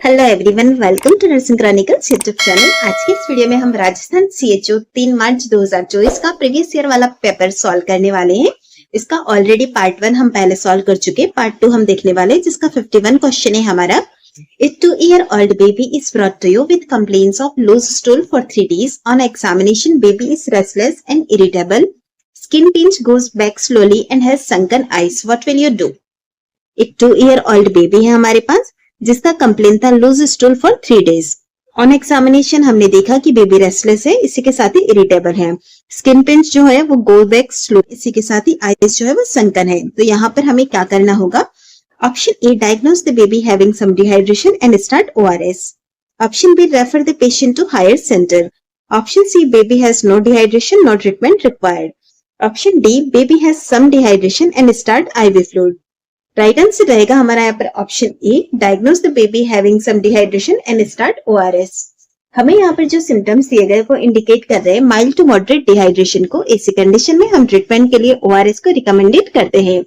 Hello everyone, welcome to nursing chronicles YouTube channel. आज की इस वीडियो में हम राजस्थान CHO 3 मार्च 2024 का प्रीवियस ईयर वाला पेपर सॉल्व करने वाले हैं। इसका ऑलरेडी पार्ट 1 हम पहले सॉल्व कर चुके हैं, पार्ट 2 हम देखने वाले हैं, जिसका 51 क्वेश्चन है हमारा। A 2-year-old baby is brought to you with complaints of loose stool for 3 days. On examination, baby is restless and irritable. Skin pinch goes back slowly and has sunken eyes. What will you do? एक 2-year-old baby है हमारे पास, जिसका complain था loose stool for 3 days. On examination हमने देखा कि baby restless है, इसी के साथ ही इरिटेबल है। स्किन पिंच जो है वो गो बैक स्लो, इसी के साथ ही आईज जो है वो संकन है। तो यहाँ पर हमें क्या करना होगा? Option A, diagnose the baby having some dehydration and start ORS। Option B, refer the patient to higher centre. Option C, baby has no dehydration, no treatment required. Option D, baby has some dehydration and start IV fluid. Right answer रहेगा हमारा यहाँ पर option A, diagnose the baby having some dehydration and start ORS। हमें यहाँ पर जो symptoms दिए गए वो इंडिकेट कर रहे हैं माइल्ड टू मॉडरेट डिहाइड्रेशन को। ऐसी कंडीशन में हम ट्रीटमेंट के लिए ORS को रिकमेंडेड करते हैं।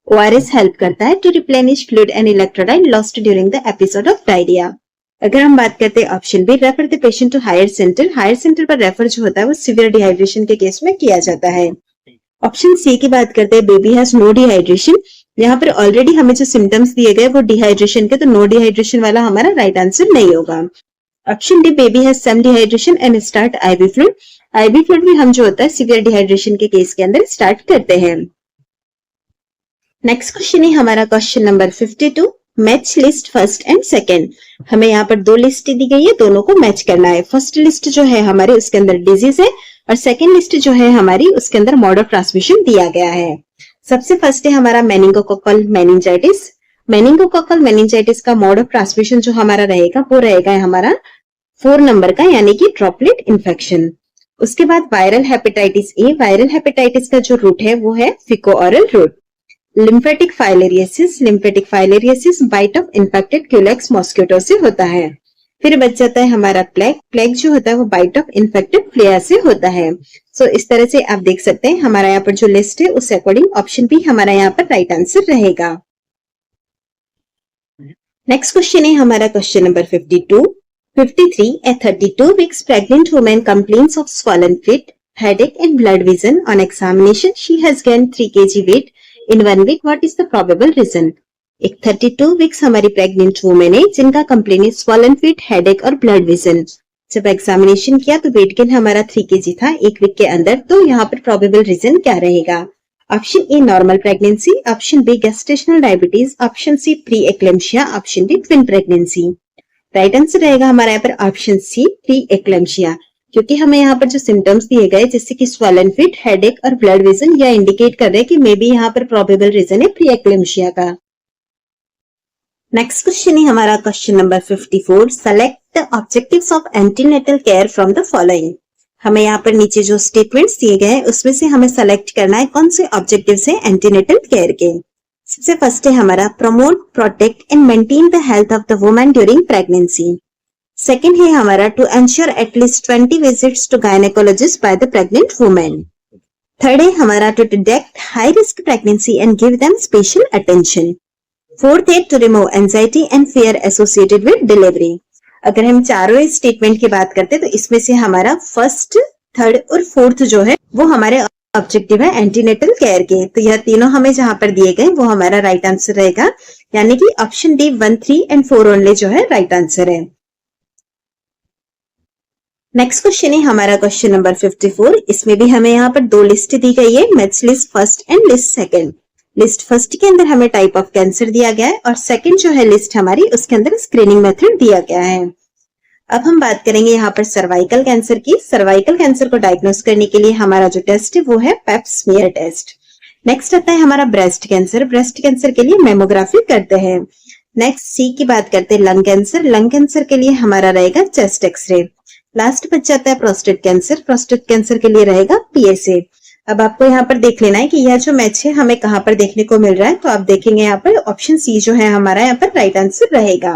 ORS हेल्प करता है to replenish fluid and electrolyte lost during the episode of diarrhoea. अगर हम बात करते हैं option B, refer the patient to higher centre. Higher centre पर रेफर जो होता है वो सीवियर डिहाइड्रेशन के केस में किया जाता है। ऑप्शन सी की बात करते हैं, बेबी हैज नो डिहाइड्रेशन। यहाँ पर ऑलरेडी हमें जो सिम्टम्स दिए गए वो डिहाइड्रेशन के, तो नो डिहाइड्रेशन वाला हमारा राइट आंसर नहीं होगा। Option D, baby has some dehydration and start IV fluid. IV fluid भी हम जो होता है सीवियर डिहाइड्रेशन के केस के अंदर स्टार्ट करते हैं। नेक्स्ट क्वेश्चन है हमारा question number 52, match list first and second. हमें यहाँ पर 2 लिस्ट दी गई है, दोनों को मैच करना है। फर्स्ट लिस्ट जो है हमारे उसके अंदर डिजीज है और सेकेंड लिस्ट जो है हमारी उसके अंदर मोड ऑफ ट्रांसमिशन दिया गया है। सबसे फर्स्ट है हमारा मेनिंगोकोकल मेनिंजाइटिस। मेनिंगोकोकल मेनिंजाइटिस का मोड ऑफ ट्रांसमिशन जो हमारा रहेगा वो रहेगा हमारा 4 नंबर का, यानी कि ड्रॉपलेट इन्फेक्शन। उसके बाद viral hepatitis A. Viral hepatitis का जो रूट है वो है faeco oral route. Lymphatic filariasis. Lymphatic filariasis bite of infected culex mosquito से होता है। फिर बच जाता है हमारा प्लेग। प्लेग जो होता है वो बाइट ऑफ इन्फेक्टेड फ्लेयर से होता है। सो इस तरह से आप देख सकते हैं हमारा यहाँ पर जो लिस्ट है उस अकॉर्डिंग ऑप्शन बी हमारा यहाँ पर राइट आंसर रहेगा। नेक्स्ट क्वेश्चन है हमारा question number 52, 53, a 32 weeks pregnant woman complains of swollen feet, headache and blurred vision. On examination, she has gained 3 kg weight in 1 week. What is the probable reason? एक 32 weeks हमारी pregnant women है जिनका complain है swollen feet, headache और blood vision. जब examination किया तो weight gain हमारा 3 kg था 1 वीक के अंदर। तो यहाँ पर प्रोबेबल रीजन क्या रहेगा? Option A, normal pregnancy. Option B, gestational diabetes. Option C, pre eclampsia. Option D, twin pregnancy. Right answer रहेगा हमारा यहाँ पर ऑप्शन सी, प्री एक्लेम्शिया, क्योंकि हमें यहाँ पर जो सिम्टम्स दिए गए जैसे कि स्वॉलन फीट, हेडेक और ब्लड विजन, यह इंडिकेट कर रहे हैं कि मे बी यहाँ पर प्रोबेबल रीजन है प्री एक्लेम्शिया का। नेक्स्ट क्वेश्चन है हमारा question number 54, select the objectives of antenatal care from the following. हमें यहाँ पर नीचे जो स्टेटमेंट्स दिए गए हैं उसमें से हमें सेलेक्ट करना है कौन से ऑब्जेक्टिव्स हैं एंटीनेटल केयर के। सबसे फर्स्ट है हमारा promote, protect and maintain the health of the woman during pregnancy. Second है हमारा to ensure at least 20 visits to gynaecologist by the pregnant women. Third है हमारा to detect high risk pregnancy and give them special attention. Fourth है to remove anxiety and fear associated with delivery. अगर हम चारों statement की बात करते हैं तो इसमें से हमारा फर्स्ट, थर्ड और फोर्थ जो है वो हमारे ऑब्जेक्टिव है एंटीनेटल केयर के। तो यह तीनों हमें जहां पर दिए गए वो हमारा राइट आंसर रहेगा, यानी कि ऑप्शन डी 1, 3 एंड 4 ओनली जो है राइट आंसर है। नेक्स्ट क्वेश्चन है हमारा क्वेश्चन नंबर 54। इसमें भी हमें यहाँ पर 2 लिस्ट दी गई है, match list first and list second. List first के अंदर हमें टाइप ऑफ कैंसर दिया गया है और सेकंड जो है लिस्ट हमारी उसके अंदर स्क्रीनिंग मेथड दिया गया है। अब हम बात करेंगे यहाँ पर सर्वाइकल कैंसर की। सर्वाइकल कैंसर को डायग्नोस करने के लिए हमारा जो टेस्ट है वो है पेप स्मीयर टेस्ट। नेक्स्ट आता है हमारा ब्रेस्ट कैंसर। ब्रेस्ट कैंसर के लिए मेमोग्राफी करते हैं। नेक्स्ट सी की बात करते हैं लंग कैंसर। लंग कैंसर के लिए हमारा रहेगा चेस्ट एक्सरे। लास्ट बच जाता है प्रोस्टेट कैंसर। प्रोस्टेट कैंसर के लिए रहेगा PSA। अब आपको यहाँ पर देख लेना है कि यह जो मैच है हमें कहां पर देखने को मिल रहा है। तो आप देखेंगे यहाँ पर ऑप्शन सी जो है हमारा यहाँ पर राइट आंसर रहेगा।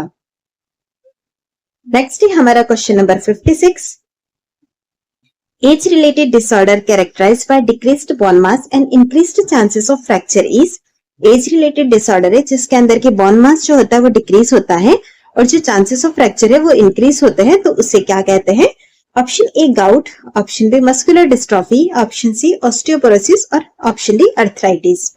नेक्स्ट है हमारा question number 56, age related disorder characterized by decreased bone mass and increased chances of fracture is. Age related disorder है जिसके अंदर की बोन मास जो होता है वो डिक्रीज होता है और जो चांसेस ऑफ फ्रैक्चर है वो इंक्रीज होते हैं, तो उसे क्या कहते हैं? Option A gout, option B muscular dystrophy, option C osteoporosis और option D arthritis.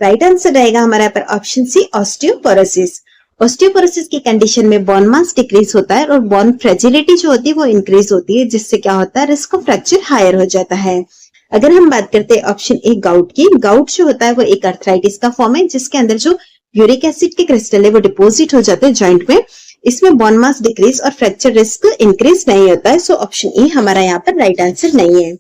Right answer रहेगा हमारा यहाँ पर ऑप्शन सी ऑस्टियोपोरोसिस। ऑस्टियोपोरोसिस की कंडीशन में बोन मास डिक्रीज होता है और बोन फ्रेजिलिटी जो होती है वो इंक्रीज होती है, जिससे क्या होता है? रिस्क ऑफ फ्रैक्चर हायर हो जाता है। अगर हम बात करते हैं ऑप्शन ए गाउट की, गाउट जो होता है वो एक अर्थराइटिस का फॉर्म है जिसके अंदर जो यूरिक एसिड के क्रिस्टल है वो डिपोजिट हो जाते हैं जॉइंट में। इसमें बोन मास डिक्रीज और फ्रैक्चर रिस्क इंक्रीज नहीं होता है, सो ऑप्शन ए हमारा यहाँ पर राइट आंसर नहीं है।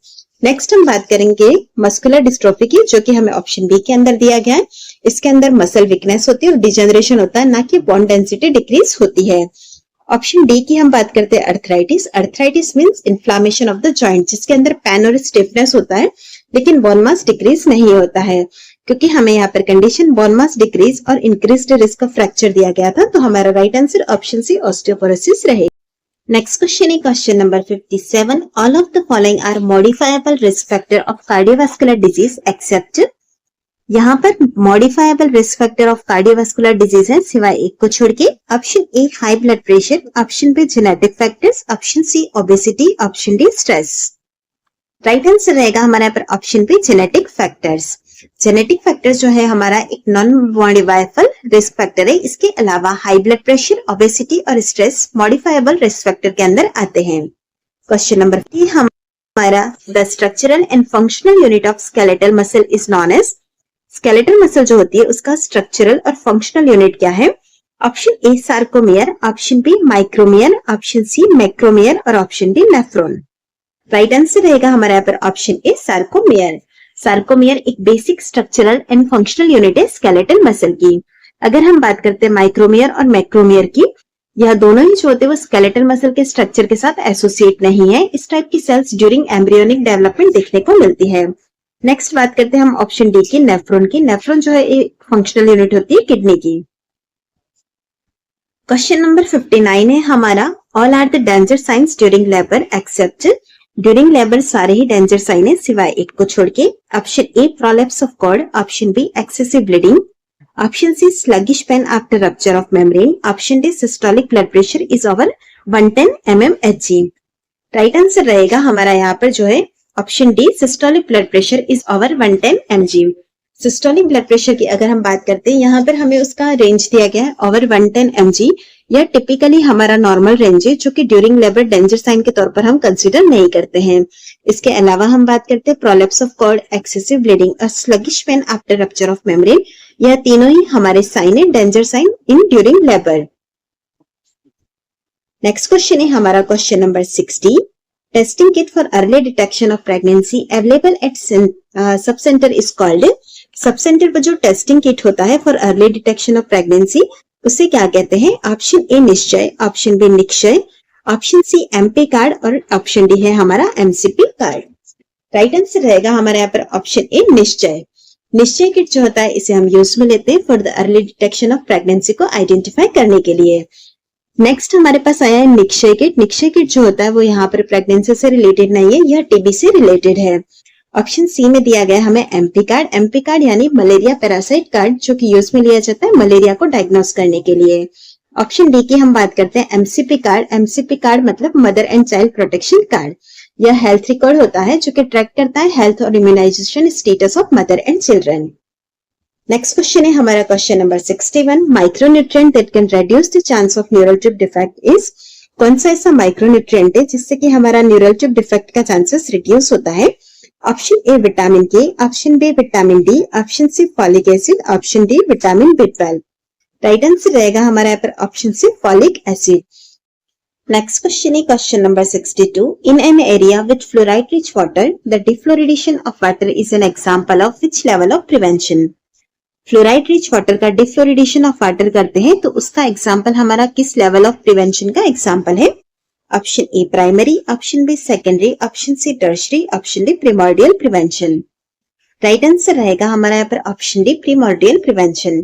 नेक्स्ट हम बात करेंगे मस्कुलर डिस्ट्रोफी की, जो कि हमें ऑप्शन बी के अंदर दिया गया है। इसके अंदर मसल वीकनेस होती है और डिजेनरेशन होता है, ना कि बोन डेंसिटी डिक्रीज होती है। ऑप्शन डी की हम बात करते हैं arthritis. Arthritis means inflammation of the joint, जिसके अंदर पेन और स्टिफनेस होता है लेकिन बोन मास डिक्रीज नहीं होता है, क्योंकि हमें यहाँ पर कंडीशन बोन मास डिक्रीज और इंक्रीज्ड रिस्क ऑफ फ्रैक्चर दिया गया था, तो हमारा right answer option C osteoporosis रहेगा। नेक्स्ट क्वेश्चन है question number 57। All of the following are modifiable risk factor of cardiovascular disease except. यहाँ पर modifiable risk factor of cardiovascular disease है सिवाय एक को छोड़ के। Option A high blood pressure, option B genetic factors, option C obesity, option D stress. Right answer रहेगा हमारे यहाँ पर option B genetic factors. Genetic factor जो है हमारा एक नॉन मॉडिफाइबल रिस्क फैक्टर है। इसके अलावा हाई ब्लड प्रेशर, ओबेसिटी और स्ट्रेस मॉडिफाइबल रिस्क फैक्टर के अंदर आते हैं। क्वेश्चन नंबर 3 हमारा the structural and functional unit of skeletal muscle is known as. Skeletal muscle जो होती है उसका स्ट्रक्चरल और फंक्शनल यूनिट क्या है? Option A sarcomere, option B micromere, option C macromere और option D nephron. Right answer रहेगा हमारे यहाँ पर ऑप्शन ए सार्कोमियर। सार्कोमियर एक basic structural and functional unit है स्केलेटल मसल की। अगर हम बात करते हैं माइक्रोमियर और मैक्रोमियर की, यह दोनों ही जो होते हैं वो स्केलेटल मसल के स्ट्रक्चर के साथ एसोसिएट नहीं है। इस टाइप की सेल्स ड्यूरिंग एम्ब्रियोनिक डेवलपमेंट देखने को मिलती है। नेक्स्ट बात करते हैं हम ऑप्शन डी की, नेफ्रॉन की। नेफ्रॉन जो है एक फंक्शनल यूनिट होती है किडनी की। क्वेश्चन नंबर 59 है हमारा all are the danger signs during labour except. During labour सारे ही डेंजर साइन है सिवाय एक को छोड़ के। Option A prolapse of cord, option B excessive bleeding, option C sluggish pain after rupture of membrane, option D systolic blood pressure is over 110 mmHg। Right answer रहेगा हमारा यहाँ पर जो है option D systolic blood pressure is over 110 mg। Systolic blood pressure की अगर हम बात करते हैं, यहाँ पर हमें उसका रेंज दिया गया है ओवर 110 mg। यह टिपिकली हमारा नॉर्मल रेंज है, जो कि ड्यूरिंग लेबर डेंजर साइन के तौर पर हम कंसीडर नहीं करते हैं। इसके अलावा हम बात करते हैं prolapse of cord, excessive bleeding और sluggish pain after rupture of membrane. यह तीनों ही हमारे साइन है danger sign in during labour. Next question है हमारा question number 60। Testing kit for early detection of pregnancy available at sub centre is called. Sub centre पर जो testing kit होता है for early detection of pregnancy उसे क्या कहते हैं? Option A Nishchay, option B Nikshay, option C MP card और option D है हमारा एमसीपी कार्ड। राइट आंसर रहेगा हमारे यहाँ पर ऑप्शन ए निश्चय। निश्चय किट जो होता है इसे हम यूज में लेते हैं for the early detection of pregnancy को आइडेंटिफाई करने के लिए। नेक्स्ट हमारे पास आया है निक्षय किट। निक्षय किट जो होता है वो यहाँ पर प्रेगनेंसी से रिलेटेड नहीं है, यह टीबी से रिलेटेड है। ऑप्शन सी में दिया गया हमें एमपी कार्ड। एमपी कार्ड यानी मलेरिया पैरासाइट कार्ड, जो कि यूज में लिया जाता है मलेरिया को डायग्नोस करने के लिए। ऑप्शन डी की हम बात करते हैं एमसीपी कार्ड। एमसीपी कार्ड मतलब mother and child protection card. यह हेल्थ रिकॉर्ड होता है जो कि ट्रैक करता है हेल्थ और immunisation status of mother and children. Next question है हमारा question number 61। Micronutrient that can reduce the chance of neural tube defect is. कौन सा ऐसा माइक्रोन्यूट्रिएंट है जिससे कि हमारा न्यूरल ट्यूब डिफेक्ट का चांसेस रिड्यूस होता है? ऑप्शन ए विटामिन के, option B vitamin D, option C folic acid, option D vitamin B12। Right answer रहेगा हमारा यहाँ पर option C folic acid. Next question है question number 62। In an area with fluoride rich water the defluoridation of water is an example of which level of prevention. Fluoride rich water का defluoridation of water करते हैं तो उसका example हमारा किस level of prevention का example है? Option A primary, option B secondary, option C tertiary, option D primordial prevention. Right answer रहेगा हमारा यहाँ पर option D primordial prevention.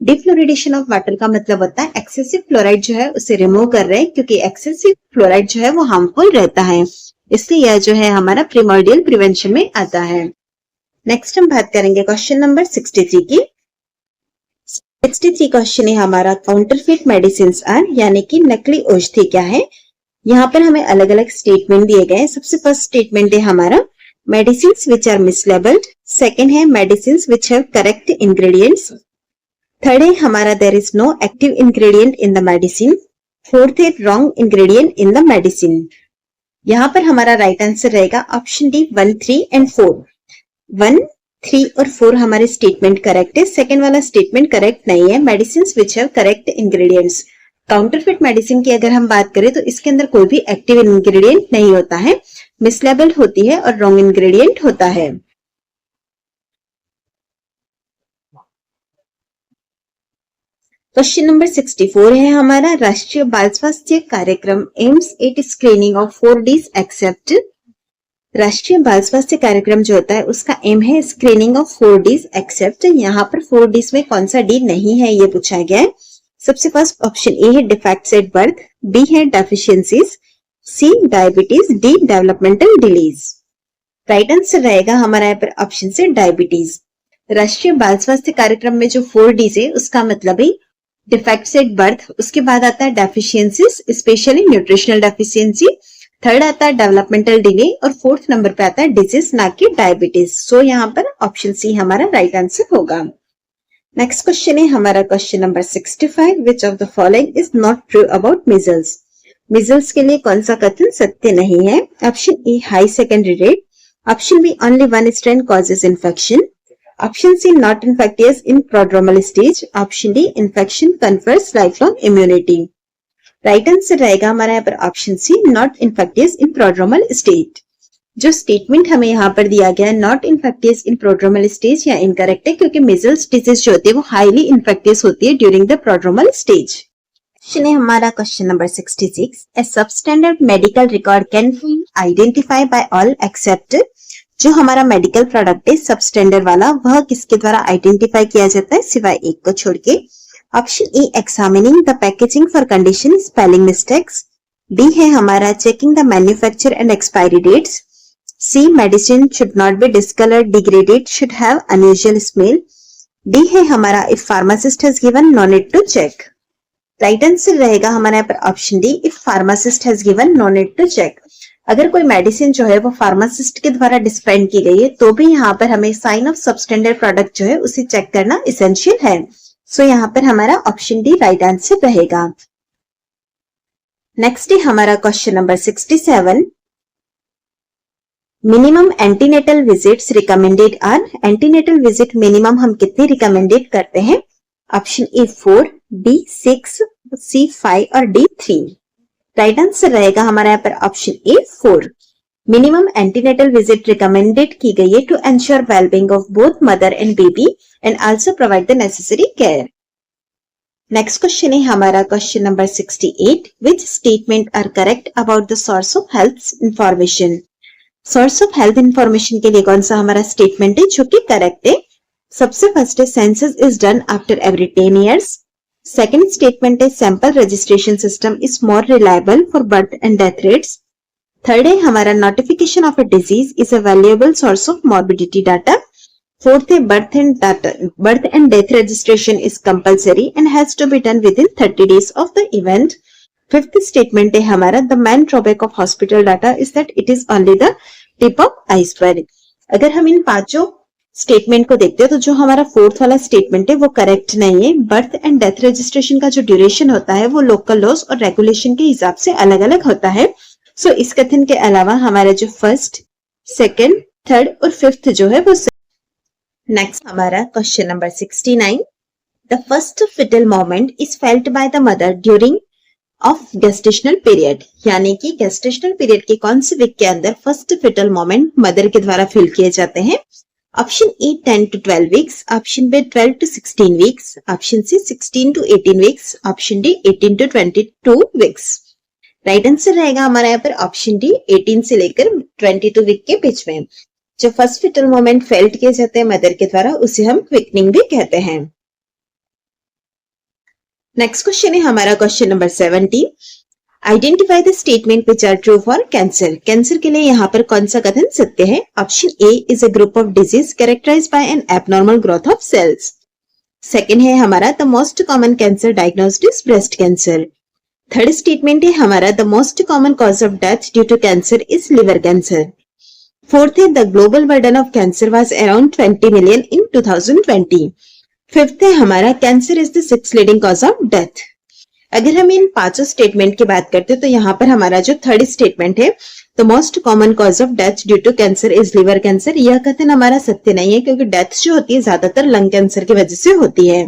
Defluoridation of water का मतलब होता है एक्सेसिव फ्लोराइड जो है उसे रिमूव कर रहे हैं, क्योंकि एक्सेसिव फ्लोराइड जो है वो हार्मफुल रहता है, इसलिए यह जो है हमारा प्रिमॉर्डियल प्रिवेंशन में आता है। नेक्स्ट हम बात करेंगे क्वेश्चन नंबर 63 की। 63 क्वेश्चन है हमारा काउंटरफिट मेडिसिन आर, यानी कि नकली औषधि क्या है। यहाँ पर हमें अलग अलग स्टेटमेंट दिए गए हैं। सबसे फर्स्ट स्टेटमेंट है हमारा medicine which are mislabelled, second है medicine which have correct ingredients, third है हमारा there is no active ingredient in the medicine, fourth है wrong ingredient in the medicine. यहाँ पर हमारा राइट आंसर रहेगा ऑप्शन डी 1, 3 एंड 4। 1, 3 और 4 हमारे स्टेटमेंट करेक्ट है। सेकेंड वाला स्टेटमेंट करेक्ट नहीं है, medicine which have correct ingredients. Counterfeit medicine की अगर हम बात करें तो इसके अंदर कोई भी एक्टिव इंग्रेडिएंट नहीं होता है, मिसलेबल होती है और रॉन्ग इंग्रेडिएंट होता है। क्वेश्चन नंबर 64 है हमारा राष्ट्रीय Bal Swasthya Karyakram aims at screening of 4 Ds except. Rashtriya Bal Swasthya कार्यक्रम जो होता है उसका एम है स्क्रीनिंग ऑफ 4 Ds एक्सेप्ट। यहाँ पर 4 Ds में कौन सा डी नहीं है ये पूछा गया है। सबसे फर्स्ट ऑप्शन ए है डिफेक्ट्स एट बर्थ, बी है deficiencies, C diabetes, D developmental delays. Right answer रहेगा हमारा यहाँ पर ऑप्शन से डायबिटीज। राष्ट्रीय बाल स्वास्थ्य कार्यक्रम में जो 4 Ds है उसका मतलब है डिफेक्ट्स एट बर्थ, उसके बाद आता है deficiencies specially nutritional deficiency, third आता है डेवलपमेंटल डिले और फोर्थ नंबर पे आता है डिजीज ना कि डायबिटीज। सो यहाँ पर ऑप्शन सी हमारा राइट आंसर होगा। नेक्स्ट क्वेश्चन है हमारा question number 65, which of the following is not true about measles. Measles के लिए कौन सा कथन सत्य नहीं है। Option A high secondary rate, option B only one strain causes infection, option C not infectious in prodromal stage, option D infection confers lifelong immunity. Right answer रहेगा हमारा यहाँ पर option C not infectious in prodromal stage. जो statement हमें यहाँ पर दिया गया है not infectious in prodromal stage या इनकरेक्ट है, क्योंकि मीजल्स डिजीज जो होती है वो हाईली इन्फेक्टियस होती है during the prodromal stage. Question है हमारा question number 66, A substandard medical record can be identify bye all except. जो हमारा मेडिकल प्रोडक्ट है सबस्टैंडर्ड वाला वह किसके द्वारा आइडेंटिफाई किया जाता है सिवाय एक को छोड़ के। Option A examining the packaging for condition spelling mistakes, D है हमारा checking the manufacture and expiry dates, C medicine should not be discoloured degraded should have unusual smell, D है हमारा if pharmacist has given no need to check. Right answer रहेगा हमारे यहाँ पर option D if pharmacist has given no need to check. अगर कोई medicine जो है वो फार्मासिस्ट के द्वारा डिस्पेंड की गई है तो भी यहाँ पर हमें साइन ऑफ सबस्टैंडर्ड प्रोडक्ट जो है उसे चेक करना इसेंशियल है। सो यहाँ पर हमारा ऑप्शन डी राइट आंसर रहेगा। नेक्स्ट है हमारा question number 67, minimum antenatal visits recommended are. Antenatal visit minimum हम कितने रिकमेंडेड करते हैं। ऑप्शन ए 4, बी 6, सी 5 और डी 3। राइट आंसर रहेगा हमारा यहाँ पर option A 4। Minimum antenatal visit recommended की गई है to ensure wellbeing of both mother and baby and also provide the necessary care. Next question है हमारा question number 68, which statement are correct about the source of health information. Source of health information के लिए कौन सा हमारा statement है जो कि करेक्ट है। सबसे फर्स्ट है census is done after every 10 years। Second statement is sample registration system is more reliable for birth and death rates. Third है हमारा notification of a disease is a valuable source of morbidity data. Fourth है birth and death registration is compulsory and has to be done within 30 days of the event. Fifth statement है हमारा the main drawback of hospital data is that it is only the tip of iceberg. अगर हम इन पांचों statement को देखते हैं तो जो हमारा फोर्थ वाला स्टेटमेंट है वो करेक्ट नहीं है। बर्थ एंड डेथ रजिस्ट्रेशन का जो ड्यूरेशन होता है वो लोकल लॉज और रेगुलेशन के हिसाब से अलग अलग होता है। सो इस कथन के अलावा हमारा जो फर्स्ट, सेकंड, थर्ड और फिफ्थ जो है वो। नेक्स्ट हमारा question number 69, the first foetal movement is felt by the mother during of gestational period. यानी कि गेस्टेशनल पीरियड के कौन से वीक के अंदर फर्स्ट फिटल मोमेंट मदर के द्वारा फील किए जाते हैं। Option A 10 to 12 weeks, option B 12 to 16 weeks, option C 16 to 18 weeks, option D 18 to 22 weeks। Right answer रहेगा हमारा यहाँ पर ऑप्शन डी 18 से लेकर 22 वीक के बीच में। जो फर्स्ट फिटल मोमेंट फेल्ट किए जाते हैं मदर के द्वारा उसे हम क्विकनिंग भी कहते हैं। नेक्स्ट क्वेश्चन है हमारा question number 70, identify the statement which are true for cancer. Cancer के लिए यहाँ पर कौन सा कथन सत्य है। Option A is a group of disease characterised by an abnormal growth of cells. Second है हमारा the most common cancer diagnosed is breast cancer. Third statement है हमारा the most common cause of death due to cancer is liver cancer. Fourth है the global burden of cancer was around 20 million in 2020। Fifth है हमारा cancer is the sixth leading cause of death. अगर हम इन पांचों statement की बात करते हैं तो यहाँ पर हमारा जो थर्ड स्टेटमेंट है the most common cause of death due to cancer is liver cancer, यह कथन हमारा सत्य नहीं है क्योंकि डेथ जो होती है ज्यादातर लंग कैंसर की वजह से होती है।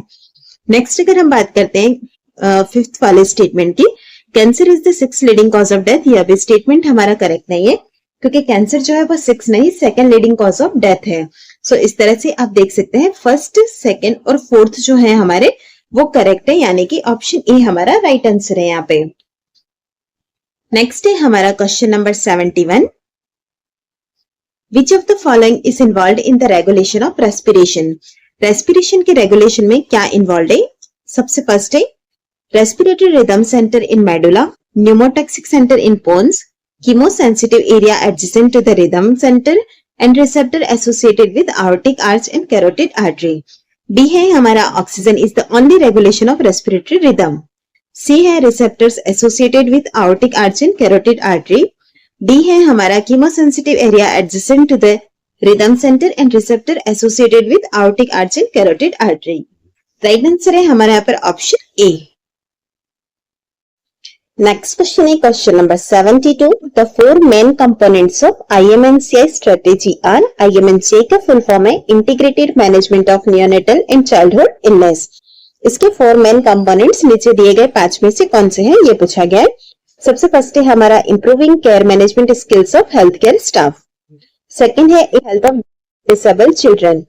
नेक्स्ट अगर हम बात करते हैं फिफ्थ वाले स्टेटमेंट की, cancer is the sixth leading cause of death, यह भी स्टेटमेंट हमारा करेक्ट नहीं है क्योंकि कैंसर जो है वो सिक्स नहीं second leading cause of death है। सो इस तरह से आप देख सकते हैं फर्स्ट, सेकंड और फोर्थ जो है हमारे वो करेक्ट है, यानी कि ऑप्शन ए हमारा राइट आंसर है यहाँ पे। नेक्स्ट है हमारा question number 71। Which of the following is involve in the regulation of respiration. Respiration के रेगुलेशन में क्या इन्वॉल्व है? सबसे फर्स्ट है respiratory rhythm centre in medulla, pneumotaxic centre in पोन्स, chemosensitive area adjacent to the rhythm center and receptor associated with aortic arch and carotid artery. B है हमारा oxygen is the only regulation of respiratory rhythm. C है receptors associated with aortic arch and carotid artery. D है हमारा chemosensitive area adjacent to the rhythm center and receptor associated with aortic arch and carotid artery. Right answer है हमारा यहाँ पर option A. Next question is question number 72. The four main components of IMNCI strategy are, IMNCI का full form है Integrated Management of Neonatal and Childhood Illness. इसके four main components नीचे दिए गए पांच में से कौन से हैं ये पूछा गया है। सबसे फर्स्ट है हमारा improving care management skills of health care staff. Second है health of disabled children.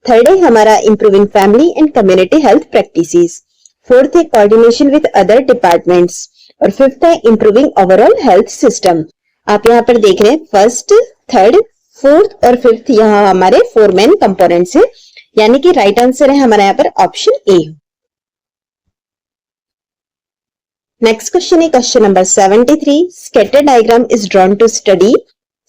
Third है हमारा improving family and community health practices. Fourth है कोऑर्डिनेशन विद अदर डिपार्टमेंट्स और फिफ्थ है इम्प्रूविंग ओवरऑल हेल्थ सिस्टम। आप यहाँ पर देख रहे हैं फर्स्ट, थर्ड, फोर्थ और फिफ्थ यहाँ हमारे फोर मेन कंपोनेंट्स हैं, यानी कि राइट आंसर है हमारा यहाँ पर ऑप्शन ए। नेक्स्ट क्वेश्चन है question number 73। Scatter diagram is drawn to study.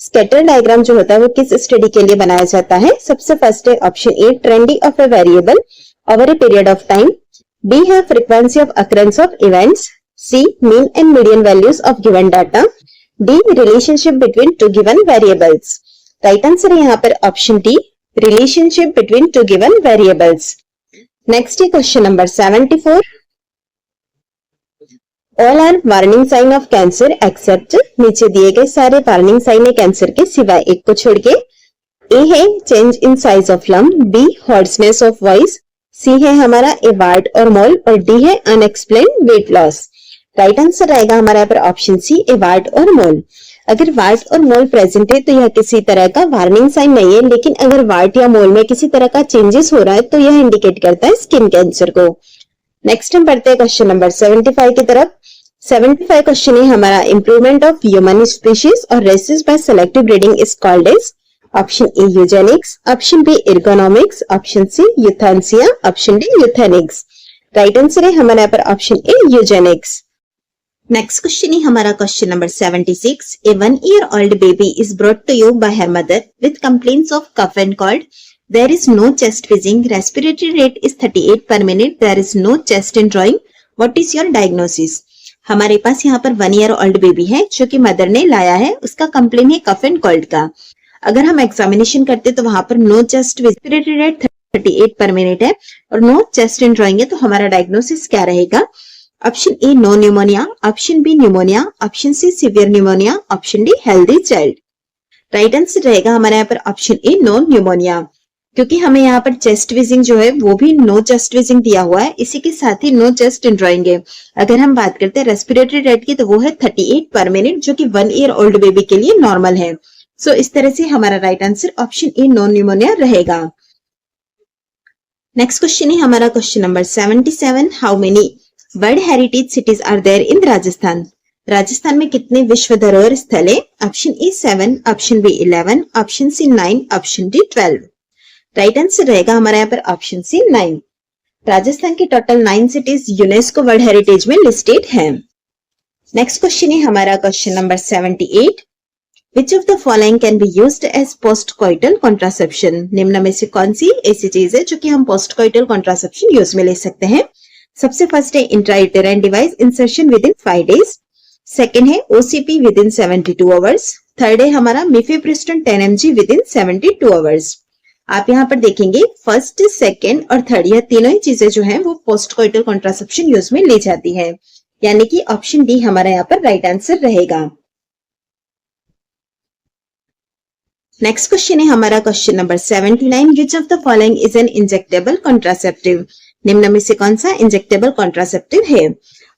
Scatter diagram जो होता है वो किस स्टडी के लिए बनाया जाता है? सबसे फर्स्ट है option A trending of a variable over a period of time. B है frequency of occurrence of events. C. Mean and median values of given data. D. Relationship between two given variables. Right answer है यहाँ पर option D. Relationship between two given variables. Next है question number 74. All are warning sign of cancer except, नीचे दिए गए सारे warning sign है cancer के सिवाय एक को छोड़ के। A है change in size of lump, B hoarseness of voice, C है हमारा a wart or mole और D है unexplained weight loss. Right answer रहेगा हमारा यहाँ पर ऑप्शन सी ए वार्ट और मोल। अगर वार्ट और मोल प्रेजेंट है तो यह किसी तरह का वार्निंग साइन नहीं है, लेकिन अगर वार्ट या मोल में किसी तरह का चेंजेस हो रहा है तो यह इंडिकेट करता है स्किन कैंसर को। नेक्स्ट हम पढ़ते हैं क्वेश्चन नंबर 75 की तरफ। 75 क्वेश्चन है हमारा इंप्रूवमेंट ऑफ ह्यूमन स्पीशीज और races by selective breeding is called as. Option A eugenics, option B ergonomics, option C euthanasia, option D euthenics. Right answer है हमारे यहाँ पर option A eugenics. Next question है हमारा question number 76। A 1 year old baby is brought to you by her mother with complaints of cough and cold. There is no chest wheezing. Respiratory rate is 38 per minute. There is no chest and drawing. What is your diagnosis? हमारे पास यहाँ पर 1 year old baby है जो कि mother ने लाया है, उसका कंप्लेन है कफ एंड कोल्ड का। अगर हम एग्जामिनेशन करते तो वहां पर नो चेस्ट, रेस्पिरेटरी रेट 38 पर मिनट है और नो चेस्ट एंड ड्रॉइंग है, तो हमारा डायग्नोसिस क्या रहेगा? Option A no pneumonia, option B pneumonia, option C severe pneumonia, option D healthy child. Right answer रहेगा हमारे यहाँ पर ऑप्शन ए नो न्यूमोनिया, क्योंकि हमें यहाँ पर चेस्ट विजिंग जो है वो भी नो चेस्ट विजिंग दिया हुआ है, इसी के साथ ही नो चेस्ट ड्रॉइंग है। अगर हम बात करते हैं रेस्पिरेटरी रेट की तो वो है 38 पर मिनट, जो कि 1 year old बेबी के लिए नॉर्मल है। सो इस तरह से हमारा right answer option A no pneumonia रहेगा। नेक्स्ट क्वेश्चन है हमारा question number 77। How many world heritage cities are there in Rajasthan? Rajasthan में कितने विश्व धरोहर स्थल है? Option A 7, option B 11, option C 9, option D 12। Right answer रहेगा हमारे यहाँ पर ऑप्शन सी 9। राजस्थान की total 9 cities UNESCO world heritage में लिस्टेड हैं। नेक्स्ट क्वेश्चन है हमारा question number 78। Which of the following can be used as post coital contraception, निम्न में से कौन सी ऐसी चीज है जो कि हम पोस्ट कॉइटल कॉन्ट्रासेप्शन यूज में ले सकते हैं। सबसे फर्स्ट है intrauterine device insertion within 5 days, second है OCP within 72 hours, third है हमारा mifepristone 10 mg within 72 hours. आप यहाँ पर देखेंगे फर्स्ट, सेकेंड और थर्ड, यह तीनों ही चीजें जो है वो पोस्ट कॉइटल कॉन्ट्रासेप्शन यूज में ली जाती है, यानी कि ऑप्शन डी हमारा यहाँ पर राइट आंसर रहेगा। नेक्स्ट क्वेश्चन है हमारा question number 79, which of the following is an injectable contraceptive, निम्न में से कौन सा इंजेक्टेबल कॉन्ट्रासेप्टिव है।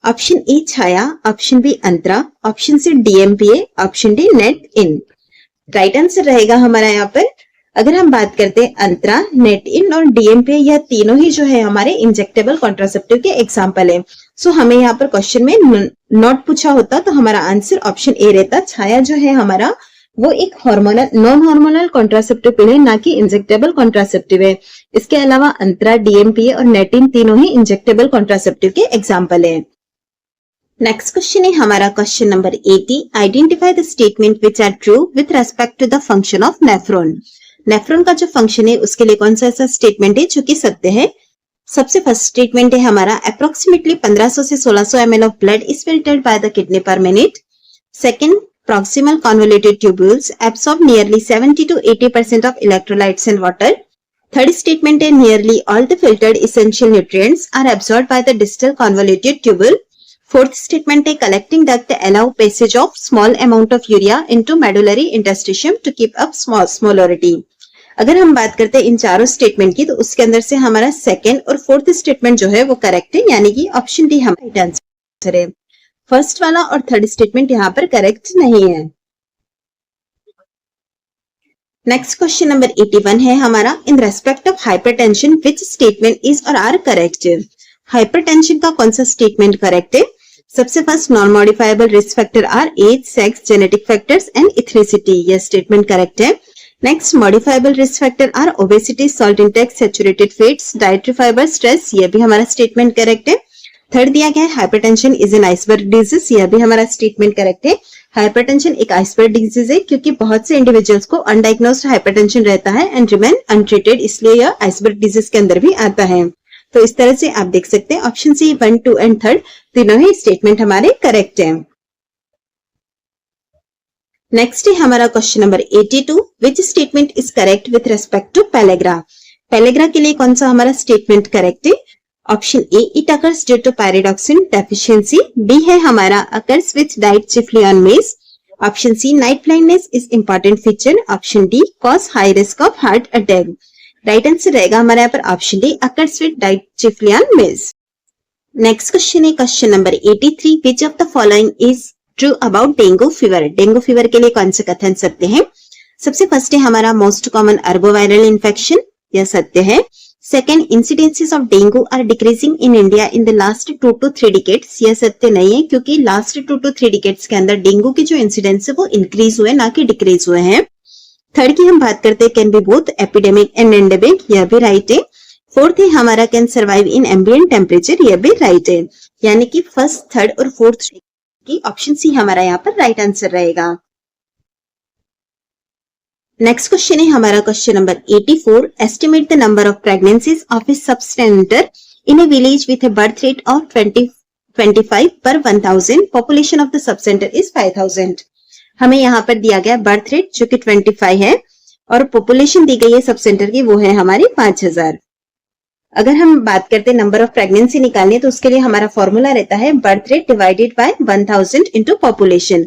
Option A Chhaya, option B Antara, option C DMPA, option D NET EN. Right answer रहेगा हमारा यहाँ पर, अगर हम बात करते हैं अंतरा, नेट इन और डीएमपीए, यह तीनों ही जो है हमारे इंजेक्टेबल कॉन्ट्रासेप्टिव के एग्जाम्पल है। सो हमें यहाँ पर क्वेश्चन में नॉट पूछा होता तो हमारा आंसर ऑप्शन ए रहता। छाया जो है हमारा वो एक हार्मोनल नॉन हार्मोनल कॉन्ट्रासेप्टिव पिल है, ना कि इंजेक्टेबल कॉन्ट्रासेप्टिव है। इसके अलावा अंतरा, डीएमपीए और नेटिन तीनों ही इंजेक्टेबल कॉन्ट्रासेप्टिव के एग्जाम्पल है। नेक्स्ट क्वेश्चन है हमारा question number 80, identify the statement which are true with respect to the function of nephron. Nephron का जो फंक्शन है उसके लिए कौन सा ऐसा स्टेटमेंट है जो कि सत्य है। सबसे फर्स्ट स्टेटमेंट है हमारा अप्रोक्सीमेटली 1500 से 1600 ml of blood is filtered by the kidney पर minute. Second, proximal convoluted tubules absorb nearly 70 to 80% of electrolytes and water. Third statement है nearly all the filtered essential nutrients are absorbed by the distal convoluted tubule. Fourth statement है collecting duct allow passage of small amount of urea into medullary interstitium to keep up molarity. अगर हम बात करते हैं इन चारों statement की तो उसके अंदर से हमारा सेकेंड और फोर्थ स्टेटमेंट जो है वो करेक्ट है, यानी कि ऑप्शन डी हमारा राइट आंसर है। फर्स्ट वाला और थर्ड स्टेटमेंट यहाँ पर करेक्ट नहीं है। नेक्स्ट क्वेश्चन नंबर 81 है हमारा, in respect of hypertension which statement is or are correct. Hypertension का कौन सा स्टेटमेंट करेक्ट है। सबसे first, non modifiable risk factor are age, sex, genetic factors and ethnicity, यह स्टेटमेंट करेक्ट है। Next, modifiable risk factor are obesity, salt intake, saturated fats, dietary fibre, stress, यह भी हमारा स्टेटमेंट करेक्ट है। Third दिया गया है hypertension is an iceberg disease, यह भी हमारा स्टेटमेंट करेक्ट है। हाइपरटेंशन एक आइसबर्ग डिजीज है क्योंकि बहुत से इंडिविजुअल्स को अनडायग्नोस्ड हाइपरटेंशन रहता है एंड रिमेन अनट्रीटेड, इसलिए यह आइसबर्ग डिजीज के अंदर भी आता है। तो इस तरह से आप देख सकते हैं ऑप्शन सी 1, 2 एंड थर्ड तीनों ही स्टेटमेंट हमारे करेक्ट है। नेक्स्ट है हमारा question number 82, which statement is correct with respect to pellagra. Pellagra के लिए कौन सा हमारा स्टेटमेंट करेक्ट है। Option A, it occurs due to pyridoxine deficiency. B है हमारा occurs with diet chiefly on maize. Option C, night blindness is important feature. Option D, cause high risk of heart attack. Right answer रहेगा हमारे यहाँ पर option D, occurs with diet chiefly on maize. Next question है question number 83, which of the following is true about dengue fever. Dengue fever के लिए कौन से कथन सत्य हैं। सबसे फर्स्ट है हमारा मोस्ट कॉमन अर्बोवायरल इन्फेक्शन, यह सत्य है। Second, incidences of dengue are decreasing in India in the last 2 to 3 decades, यह सत्य नहीं है क्योंकि लास्ट 2 to 3 डिकेड्स के अंदर डेंगू के जो इंसिडेंस है वो इंक्रीज हुए ना कि डिक्रीज हुए हैं। थर्ड की हम बात करते हैं can be both epidemic and endemic, यह भी राइट है। फोर्थ है हमारा can survive in ambient temperature, यह भी राइट है, यानी कि फर्स्ट, थर्ड और फोर्थ की ऑप्शन सी हमारा यहाँ पर राइट आंसर रहेगा। नेक्स्ट क्वेश्चन है हमारा question number 84, estimate the number of pregnancies of a subcentre in a village with a birth rate of 25 per 1000, population of the सबसेंटर is 5000। हमें यहाँ पर दिया गया बर्थ रेट जो कि 25 है और पॉपुलेशन दी गई है सबसेंटर की, वो है हमारी 5000। अगर हम बात करते हैं नंबर ऑफ प्रेगनेंसी निकालने तो उसके लिए हमारा फॉर्मूला रहता है birth rate divided by 1000 into population,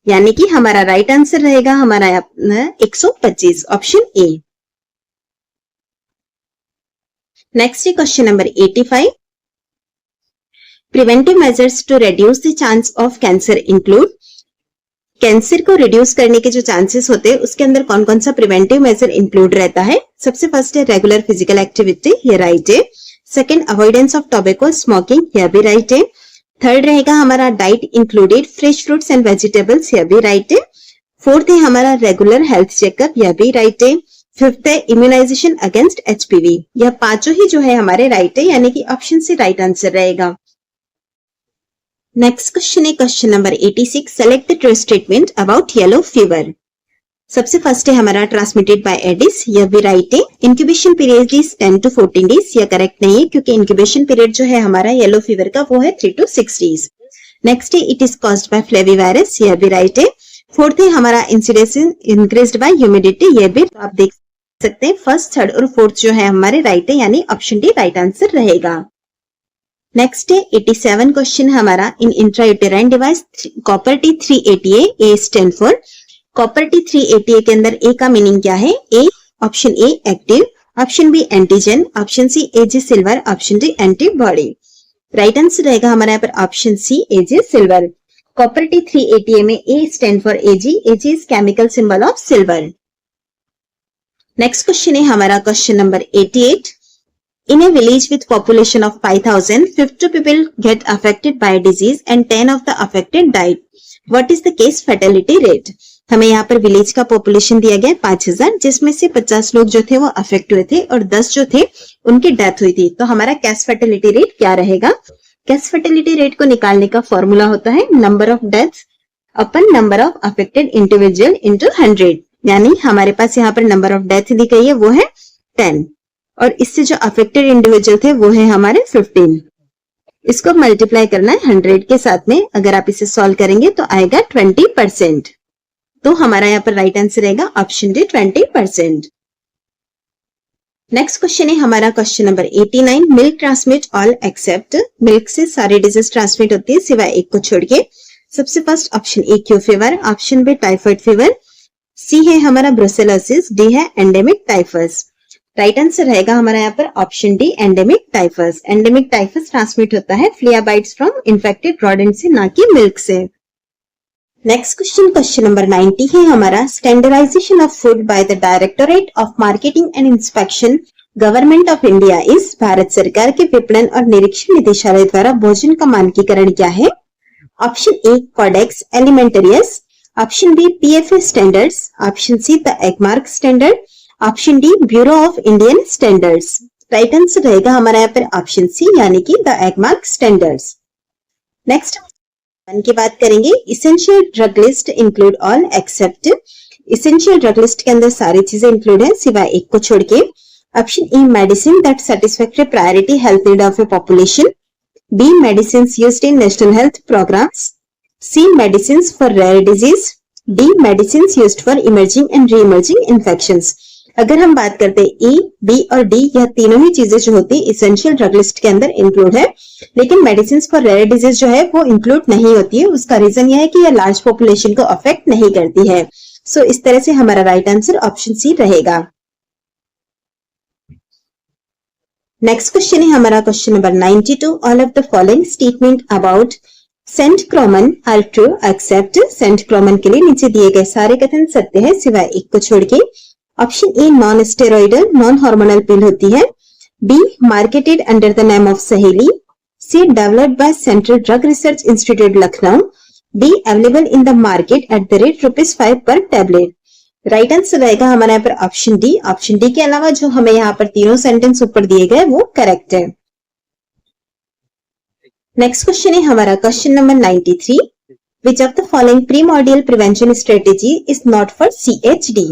यानी कि हमारा राइट आंसर रहेगा हमारा 125, ऑप्शन ए। नेक्स्ट है question number 85, preventive measures to reduce the chance of cancer include. Cancer को रिड्यूस करने के जो चांसेस होते हैं उसके अंदर कौन कौन सा प्रिवेंटिव मेजर इंक्लूड रहता है। सबसे फर्स्ट है रेगुलर फिजिकल एक्टिविटी, ये राइट है। Second, avoidance of tobacco smoking, यह भी राइट है। थर्ड रहेगा हमारा diet included fresh fruits and vegetables, यह भी राइट है। फोर्थ है हमारा रेगुलर हेल्थ चेकअप, यह भी राइट है। फिफ्थ है इम्यूनाइजेशन अगेंस्ट एचपीवी, यह पांचों ही जो है हमारे राइट है, यानी कि ऑप्शन से राइट आंसर रहेगा। नेक्स्ट क्वेश्चन है question number 86, select the true statement about yellow fever. सबसे फर्स्ट है हमारा ट्रांसमिटेड बाय एडिस, यह भी राइट है। Incubation period is 10 to 14 days, यह करेक्ट नहीं है क्योंकि इंक्यूबेशन पीरियड जो है हमारा येलो फीवर का वो है 3 to 6 डेज। नेक्स्ट है it is caused by flavivirus, यह भी राइट है। फोर्थ है हमारा इंसिडेंस इंक्रीज्ड बाय ह्यूमिडिटी, यह भी आप देख सकते हैं फर्स्ट, थर्ड और फोर्थ जो है हमारे राइट है, यानी ऑप्शन डी राइट आंसर रहेगा। नेक्स्ट है 87 क्वेश्चन हमारा, in intrauterine device copper T 380A, A stand for. Copper T 380A के अंदर ए का मीनिंग क्या है? A, option A active, option B antigen, option C AG silver, option D antibody. Right answer रहेगा हमारा यहाँ पर option C AG silver. Copper T 380A में A stand for AG, AG is chemical symbol of silver. Next question है हमारा question number 88, in a village with population of 5,000, 50 people get affected by a disease and 10 of the affected died. What is the case fatality rate? हमें यहाँ पर village का population दिया गया 5,000, जिसमें से 50 लोग जो थे वो अफेक्ट हुए थे और 10 जो थे उनकी डेथ हुई थी। तो हमारा केस फर्टिलिटी रेट क्या रहेगा? केस फर्टिलिटी रेट को निकालने का फॉर्मूला होता है number of deaths upon number of affected individual into 100, यानी हमारे पास यहाँ पर नंबर ऑफ डेथ दी गई है वो है 10 और इससे जो अफेक्टेड इंडिविजुअल थे वो है हमारे 15। इसको मल्टीप्लाई करना है 100 के साथ में, अगर आप इसे सॉल्व करेंगे तो आएगा 20%। तो हमारा यहाँ पर राइट आंसर रहेगा ऑप्शन डी 20%। नेक्स्ट क्वेश्चन है हमारा question number 89, milk transmit all except. Milk से सारे डिजीज ट्रांसमिट होती है सिवाय एक को छोड़ के। सबसे first option A Q fever, option B typhoid fever, C है हमारा ब्रुसेलोसिस, डी है एंडेमिक टाइफस। राइट आंसर रहेगा हमारा यहाँ पर option D endemic typhus. Endemic typhus transmit होता है flea bites from infected rodent से, ना कि मिल्क से। नेक्स्ट क्वेश्चन, क्वेश्चन नंबर 90 है हमारा, standardisation of food by the directorate of marketing and inspection government of India is. Bharat सरकार के विपणन और निरीक्षण निदेशालय द्वारा भोजन का मानकीकरण क्या है? Option A codex alimentarius, option B PFA standards, option C the Agmark standard, option D bureau of Indian standards. Right answer रहेगा हमारा यहाँ पर ऑप्शन सी, यानी कि द एगमार्क स्टैंडर्ड्स। नेक्स्ट की बात करेंगे, essential drug list include all except. Essential drug list के अंदर सारी चीजें इंक्लूड है सिवाय एक को छोड़ के। Option A medicine that satisfactory priority health need of a population, B medicine used in national health programmes, C medicine for rare disease, D medicine used for emerging and re emerging infections. अगर हम बात करते हैं ई, B और D, यह तीनों ही चीजें जो होती है इसेंशियल ड्रग लिस्ट के अंदर इंक्लूड है, लेकिन मेडिसिन फॉर रेयर डिजीज जो है वो इंक्लूड नहीं होती है। उसका रीजन यह है कि यह लार्ज पॉपुलेशन को अफेक्ट नहीं करती है। सो इस तरह से हमारा राइट आंसर ऑप्शन सी रहेगा। नेक्स्ट क्वेश्चन है हमारा question number 92, all of the following statement about centchroman are true except. Centchroman के लिए नीचे दिए गए सारे कथन सत्य है सिवाय एक को छोड़ के। Option A non steroidal non hormonal pill होती है, B marketed under the name of Saheli, C developed by central drug research institute Lucknow, D available in the market at the rate ₹5 per tablet. Right answer रहेगा हमारे यहाँ पर option D. Option D के अलावा जो हमें यहाँ पर तीनों सेंटेंस ऊपर दिए गए वो करेक्ट है। नेक्स्ट क्वेश्चन है हमारा question number 93, which of the following primordial prevention strategy is not for CHD।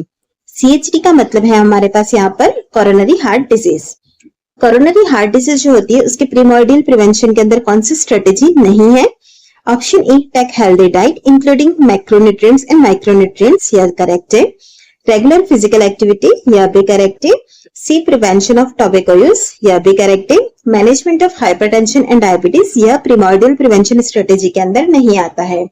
CHD का मतलब है हमारे पास यहाँ पर coronary heart disease. Coronary heart disease जो होती है उसके प्रीमोर्डियल प्रिवेंशन के अंदर कौन सी स्ट्रेटेजी नहीं है? Option A take healthy diet including macronutrients and micronutrients, यह करेक्ट है। रेगुलर फिजिकल एक्टिविटी, यह भी करेक्ट है। C prevention of tobacco use, यह भी करेक्ट है। Management of hypertension and diabetes, यह प्रीमोर्डियल प्रिवेंशन स्ट्रेटेजी के अंदर नहीं आता है,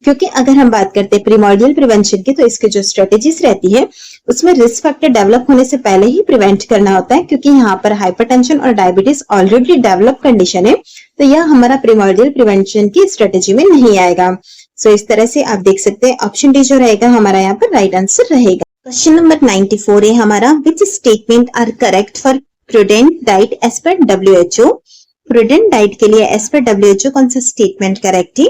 क्योंकि अगर हम बात करते हैं प्रीमोर्डियल प्रिवेंशन की तो इसके जो स्ट्रेटेजीज रहती है उसमें रिस्क फैक्टर डेवलप होने से पहले ही प्रिवेंट करना होता है, क्योंकि यहाँ पर हाइपरटेंशन और डायबिटीज ऑलरेडी डेवलप कंडीशन है, तो यह हमारा प्रीमोर्डियल प्रिवेंशन की स्ट्रेटेजी में नहीं आएगा। सो इस तरह से आप देख सकते हैं ऑप्शन डी जो रहेगा हमारा यहाँ पर राइट आंसर रहेगा। क्वेश्चन नंबर 94 है हमारा, which statement are correct for prudent diet as per WHO। Prudent diet के लिए एज पर WHO कौन सा स्टेटमेंट करेक्ट है?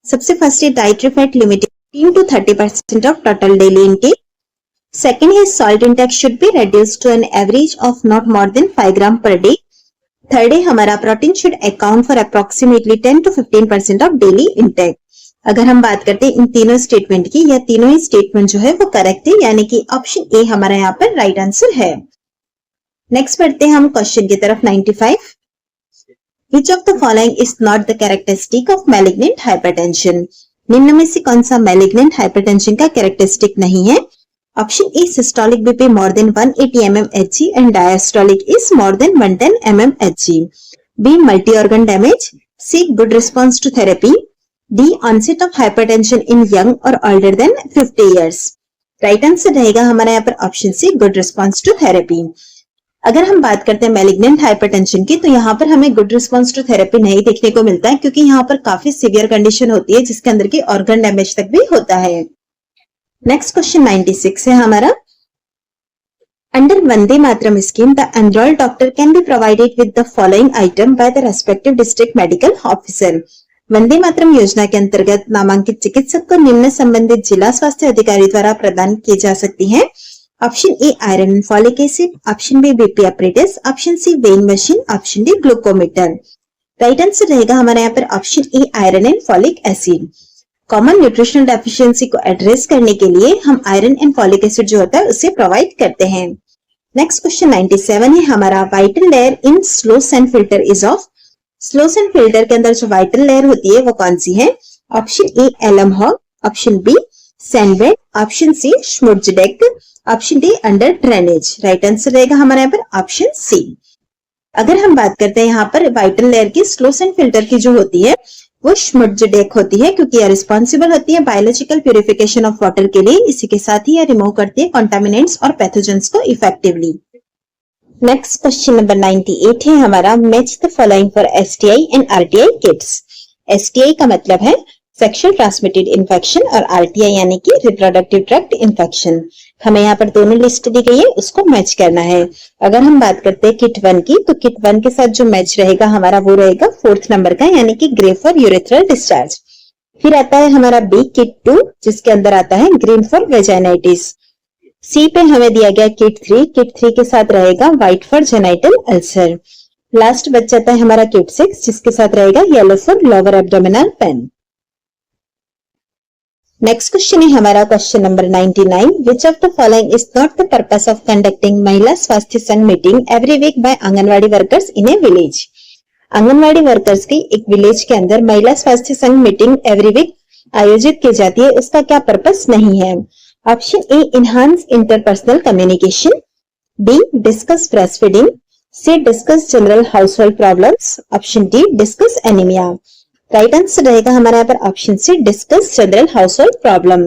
सबसे फर्स्ट है dietary fat limited 15 to 30% of total daily intake. Second है salt intake should be reduced to an average of not more than 5 gram per day। Third है हमारा protein should account for approximately 10 to 15% of daily intake. अगर हम बात करते हैं इन तीनों statement की, या तीनों ही स्टेटमेंट जो है वो करेक्ट है, यानी कि ऑप्शन ए हमारा यहाँ पर राइट आंसर है। नेक्स्ट बढ़ते हैं हम क्वेश्चन की तरफ 95। Which of the following is not the characteristic of malignant hypertension? निम्न में से कौन सा malignant hypertension का कैरेक्टरिस्टिक नहीं है? Option A systolic BP more than 180 mmHg and diastolic is more than 110 mmHg। B multi organ damage. C good response to therapy. D onset of hypertension in young और older than 50 years। Right answer रहेगा हमारा यहाँ पर option C good response to therapy. अगर हम बात करते हैं मैलिग्नेंट हाइपरटेंशन की, तो यहाँ पर हमें गुड रिस्पॉन्स टू थेरेपी नहीं देखने को मिलता है, क्योंकि यहाँ पर काफी सीवियर कंडीशन होती है जिसके अंदर की ऑर्गन डैमेज तक भी होता है। नेक्स्ट क्वेश्चन 96 है हमारा। Under Vande Mataram scheme the enrolled doctor can be provided with the following item by the respective district medical officer. Vande Mataram योजना के अंतर्गत नामांकित चिकित्सक को निम्न संबंधित जिला स्वास्थ्य अधिकारी द्वारा प्रदान की जा सकती है। Option A iron and folic acid, option B BP apparatus, option C weighing machine, option D glucometer. Right answer रहेगा हमारे यहाँ पर option A iron and folic acid. Common nutritional deficiency को एड्रेस करने के लिए हम आयरन एंड फॉलिक एसिड जो होता है उसे प्रोवाइड करते हैं। नेक्स्ट क्वेश्चन 97 है हमारा। Vital layer in slow sand filter is of. Slow sand filter के अंदर जो वाइटल लेयर होती है वो कौन सी है? Option A elam hog, option B sand bed, option C schmutzdecke, option D under drainage. Right answer रहेगा हमारे यहाँ पर ऑप्शन सी। अगर हम बात करते हैं यहाँ पर वाइटल लेयर की, स्लो सैंड फिल्टर की जो होती है वो श्मुड्ज डेक होती है, क्योंकि यह रिस्पॉन्सिबल होती है बायोलॉजिकल प्यूरिफिकेशन ऑफ वाटर के लिए। इसी के साथ ही यह रिमूव करती है कॉन्टामिनेंट्स और पैथोजेंस को इफेक्टिवली। नेक्स्ट क्वेश्चन नंबर 98 है हमारा। Match the following for STI and RTI kids. STI का मतलब है सेक्सुअल ट्रांसमिटेड इन्फेक्शन और आरटीआई यानी कि रिप्रोडक्टिव ट्रैक्ट इन्फेक्शन। हमें यहाँ पर दोनों लिस्ट दी गई है, उसको मैच करना है। अगर हम बात करते हैं किट 1 की, तो किट 1 के साथ जो मैच रहेगा हमारा वो रहेगा 4th नंबर का, यानी कि ग्रे फॉर यूरेथ्रल डिस्चार्ज। फिर आता है हमारा बी किट 2, जिसके अंदर आता है ग्रीन फॉर वेजाइनाइटिस। सी पे हमें दिया गया किट 3। किट 3 के साथ रहेगा white for genital ulcer. Last बच जाता है हमारा किट 6, जिसके साथ रहेगा yellow for lower abdominal pain. Next question है हमारा question number 99। Which of the following is not the purpose of conducting महिला स्वास्थ्य संघ meeting every week by anganwadi workers in a village. Anganwadi workers की एक विलेज के अंदर महिला स्वास्थ्य संघ मीटिंग एवरी वीक आयोजित की जाती है, उसका क्या पर्पस नहीं है? Option A enhance interpersonal communication, B discuss breast feeding, C discuss general household problems, option D discuss anaemia. Right answer रहेगा हमारे यहाँ पर option C discuss general household problem.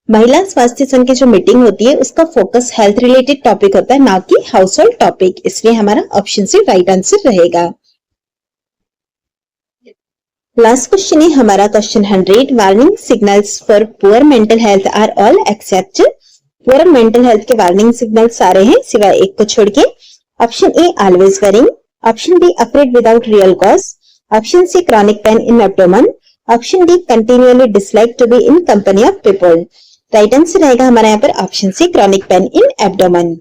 महिला स्वास्थ्य संघ की जो मीटिंग होती है उसका फोकस हेल्थ रिलेटेड टॉपिक होता है, ना कि हाउस होल्ड टॉपिक, इसलिए हमारा ऑप्शन सी राइट आंसर रहेगा। लास्ट क्वेश्चन है हमारा question 100। Warning signals for poor mental health are all except. Poor mental health के वार्निंग सिग्नल सारे हैं सिवाय एक को छोड़ के। Option A always worrying, option B afraid without real cause, option C chronic pain in abdomen, option D continuously dislike to be in company of people. Right answer रहेगा हमारे यहाँ पर option C chronic pain in abdomen.